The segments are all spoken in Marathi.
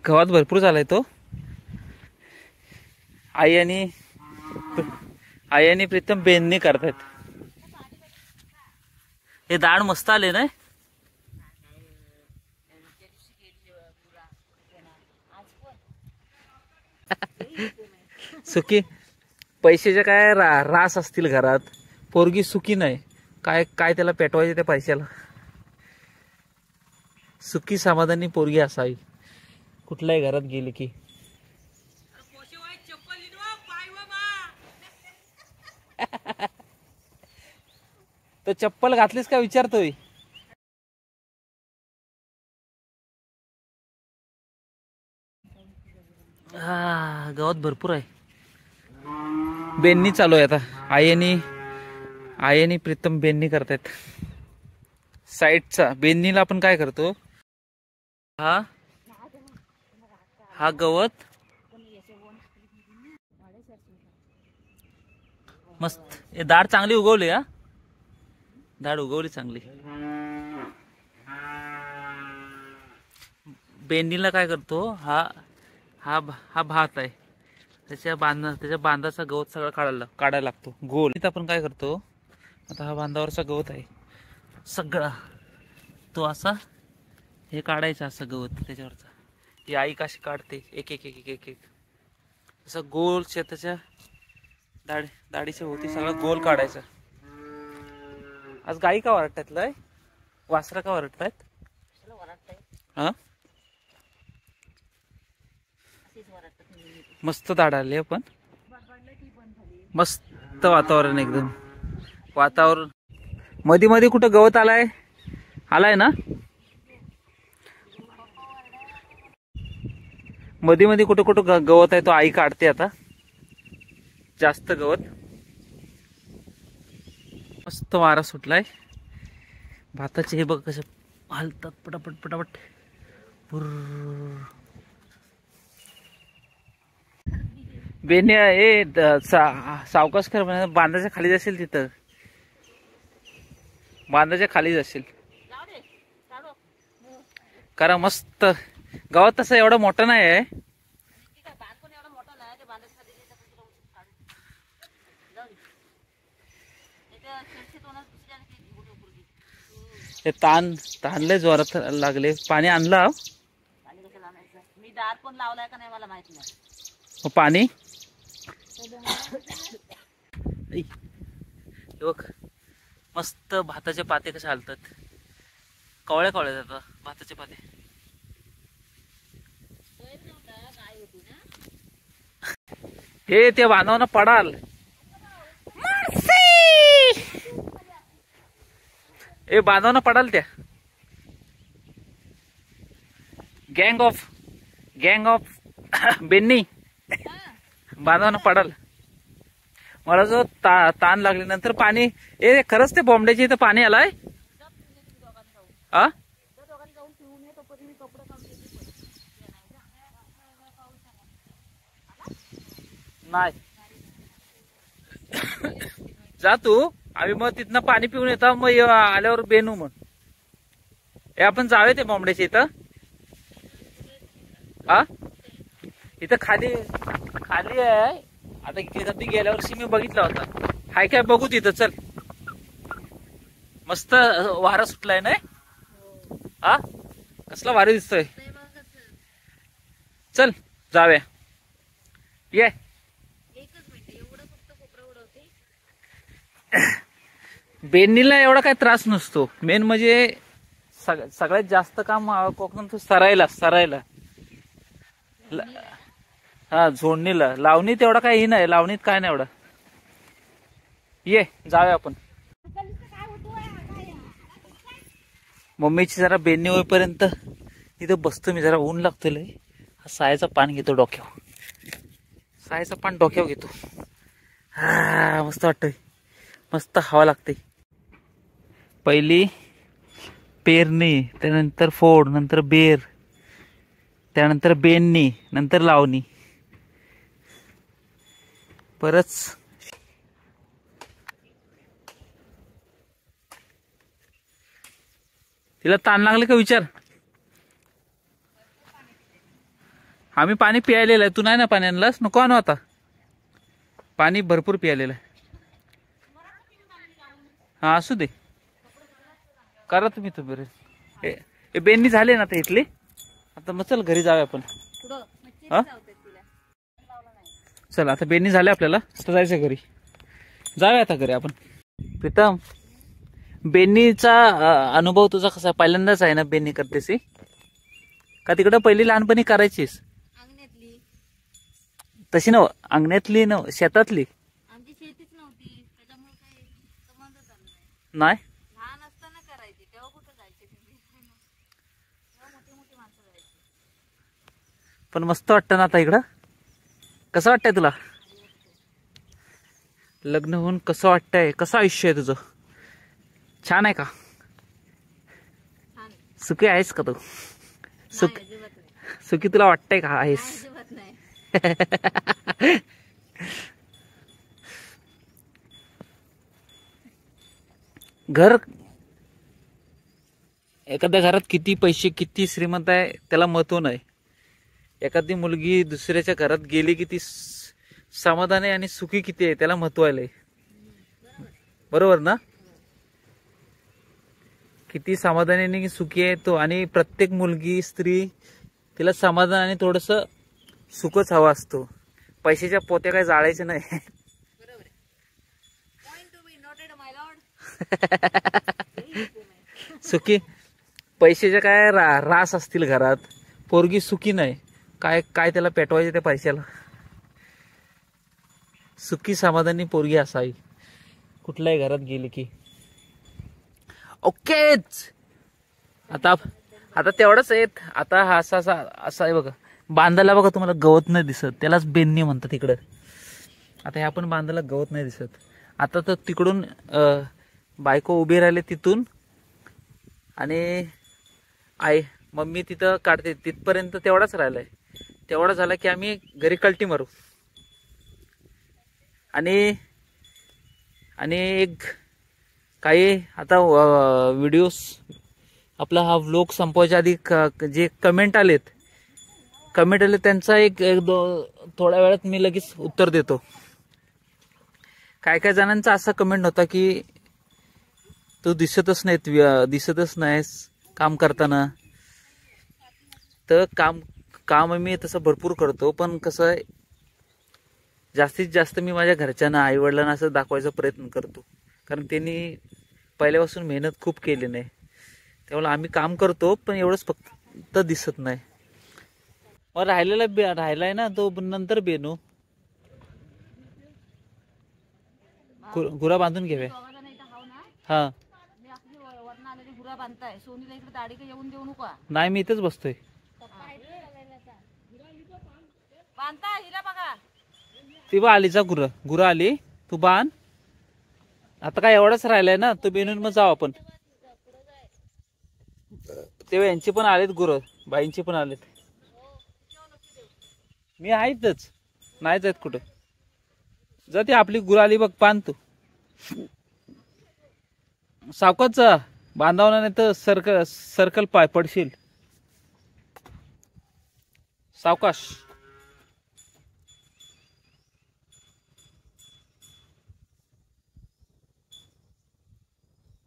गवत भरपूर झालाय तो. आई आणि प्रीतम बेननी करतायत. हे दाण मस्त आले ना. सुखी पैशाच्या काय रास असतील घरात. पोरगी सुखी नाही. काय काय त्याला पेटवायचे त्या पैशाला. सुखी समाधानी पोरगी असावी कुठल्याही घरात गेली की. तर चप्पल घातलीस का विचारतोय. हा गवत भरपूर आहे. बेननी चालू आहे आता. आई आणि प्रीतम बेननी करतायत. साईडचा बेननीला आपण काय करतो. हा हा गवत मस्त. हे दाढ चांगली उगवली. हा दाढ उगवली चांगली. बेननीला काय करतो. हा हा हा भात आहे. त्याच्या बांधाचा गवत सगळं काढायला लागतो गोल. इथं आपण काय करतो. आता हा बांधावरचा गवत आहे सगळा. तो असा हे काढायचा असं गवत त्याच्यावरचा. ती आई कशी काढते एक एक एक एक एक एक असं गोल शेताच्या दाढीच्या होती सगळं गोल काढायचं. आज गाई का वरटतात लय. वासरा का वरटतात. हा मस्त दाढ आली पण. मस्त वातावरण एकदम. वातावरण मध्ये मध्ये कुठं गवत आलाय ना. मध्ये मध्ये कुठं कुठं गवत आहे तो आई काढते आता. जास्त गवत. मस्त वारा सुटलाय. भाताचे हे बघ कसे हलतात पटापट पटापट. बेने ए सावकाश कर. बांधाच्या खाली जाशील तिथं. बांधाच्या खाली जाशील. कारण मस्त गावात तसं एवढं मोठं नाही आहे. ते ताणले जोरात लागले. पाणी आणला. मी दार पण लावलाय का नाही मला माहित नाही. पाणी बघ मस्त. भाताचे पाते कसे हालतात. कवळ्या कवळ्या जातात भाताचे पाते. हे ते बांधवांना पडाल. ए बांधवांना पडाल त्या. गँग ऑफ बेन्नी बांधवांना पडाल. मला जो ताण लागल्यानंतर पाणी. ए खरंच ते बोंबड्याच्या इथं पाणी आलाय. हा नाही जा तू. आम्ही मग तिथनं पाणी पिऊन येतो. मग आल्यावर बेनू मग. हे आपण जावे ते बोंबड्याच्या इथं. हा इथं खाली आहे. आता तिथं गेल्या वर्षी मी बघितला होता. हाय काय बघू तिथं. चल मस्त वारा सुटलाय ना. हा कसला वारा दिसतोय. चल जाऊया. ये बेननीला एवढा काही त्रास नसतो. मेन म्हणजे सगळ्यात जास्त काम कोकणात सरायला. हा झोडणीला. लावणीत एवढा काही नाही. लावणीत काय नाही एवढं. ये जाऊया आपण. मम्मीची जरा बेननी होईपर्यंत इथं बसतो मी. जरा ऊन लागतोय. हा सायाचा पान घेतो डोक्यावर. सायाचा पान डोक्यावर घेतो. हा मस्त वाटतंय. मस्त हवा लागते. पहिली पेरणी, त्यानंतर फोड, नंतर बेर, त्यानंतर बेनणी, नंतर लावणी. परत तिला ताण लागले का विचार. आम्ही पाणी प्यायलेलं आहे. तू नाही ना पाणी आणलास? नको आणू आता. पाणी भरपूर प्यायलेलं आहे. हा असू दे, करा तुम्ही तर बरे. हे बेननी झाले ना आता इथले. आता मग चल घरी जाऊया आपण. हा चल आता बेननी झाले आपल्याला. आता जायचं घरी. जाऊया आता घरी आपण. प्रीतम, बेननीचा अनुभव तुझा कसा? पहिल्यांदाच आहे ना बेननी करतेस का? तिकडं पहिली लहानपणी करायचीस? अंगण्यातली तशी नव, अंगण्यातली नव, शेतातली आमची शेतीच नव्हती, त्याच्यामुळे काही संबंधच आला नाही. नाही. लहान असताना करायची, तेव्हा कुठं जायचे तुम्ही? तेव्हा मोठी मोठी माणसं जायची. पण मस्त वाटतं ना आता इकडं. कसं वाटतंय तुला? लग्न होऊन कसं वाटतंय? कसं आयुष्य आहे तुझं? छान आहे का? छान. सुखी आहेस का तू? सुख नाही, अजिबात नाही. सुखी तुला वाटतंय का आहेस? अजिबात नाही. घर, एखाद्या घरात किती पैसे, किती श्रीमंत आहे त्याला महत्व नाही. एखादी मुलगी दुसऱ्याच्या घरात गेली की ती समाधानी आणि सुखी किती आहे त्याला महत्व आहे. बरोबर ना? किती समाधानी आणि सुखी आहे तो. आणि प्रत्येक मुलगी, स्त्री, तिला समाधान आणि थोडस सुखच हवा असतो. पैशाच्या पोत्या काही जाळायचे नाही. बरोबर आहे. Point to be noted my Lord. सुखी, पैशाच्या काय रास असतील घरात, पोरगी सुखी नाही. काय काय त्याला पेटवायचे त्या पैशाला. सुखी समाधानी पोरगी असावी कुठल्याही घरात गेली की. ओकेच. आता आता तेवढंच आहे. आता हा असा असा असा आहे बघा. बांधाला बघा तुम्हाला गवत नाही दिसत, त्यालाच बेननी म्हणतात इकडं. आता ह्या पण बांधाला गवत नाही दिसत. आता तर तिकडून बायको उभी राहिले तिथून आणि आई मम्मी तिथं काढते तिथपर्यंत तेवढाच राहिलाय. तेवढा झाला की आम्ही घरी कल्टी मारू. आणि आणि एक काही आता व्हिडिओज आपला हा व्लॉग संपवायच्या आधी जे कमेंट आले त्यांचा एक थोड्या वेळात मी लगेच उत्तर देतो. काय काय जणांचा असा कमेंट होता की तू दिसतच नाहीस काम करताना. तर काम मी तसं भरपूर करतो, पण कसं आहे जास्तीत जास्त मी माझ्या घरच्यांना, आई वडिलांना असं दाखवायचा प्रयत्न करतो. कारण त्यांनी पहिल्यापासून मेहनत खूप केली नाही. त्यामुळे आम्ही काम करतो पण एवढंच फक्त दिसत नाही. मग राहिलाय ना तो नंतर बेनू. गुरा बांधून घेऊया. हा मी आपली वरनं आलेली गुरा बांधताय. सोनीला इकडे दाढी का येऊन देऊ नका. नाही, मी इथेच बसतोय. बांधता हिला बघा. ती बा आली, जा गुरा आली, तू बांध. आता काय एवढंच राहिलंय ना, तो बेनून मग जाऊ आपण. तेव्हा यांची पण आलेत गुरं, बाईंची पण आलेत. मी आहेतच, नाही जात कुठं. जा ती आपली गुरं आली बघ, बांध तू. सावकाच बांधावं नाही तर सर्कल पाय पडशील. सावकाश.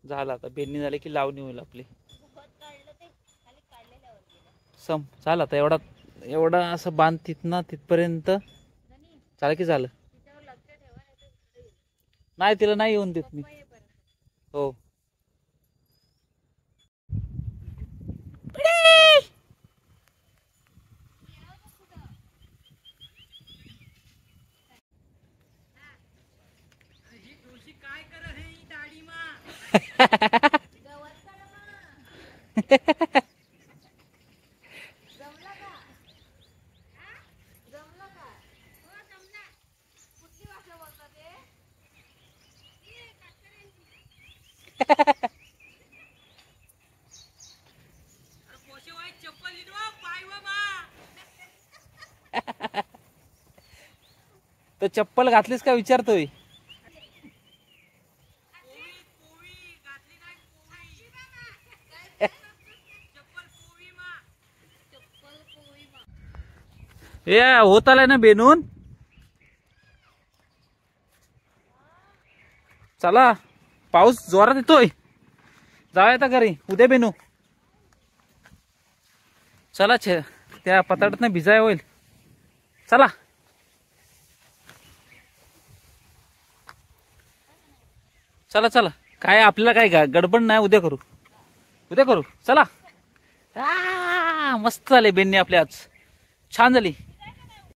झालं आता बेननी झाले की लावणी होईल आपली. झालं आता एवढा असं बांध तिथनं तिथपर्यंत झालं की झालं. नाही, तिला नाही येऊन देत मी. हो. तर चप्पल घातलीस का विचारतोय. ए होत आलाय ना बेनून. चला पाऊस जोरात येतोय. जाऊया आता घरी उद्या बेनू. चला त्या पताडात भिजाय होईल. चला चला चला. काय आपल्याला काय गडबड नाही. उद्या करू उद्या करू. चला. मस्त झाले बेननी आपले आज. छान झाली.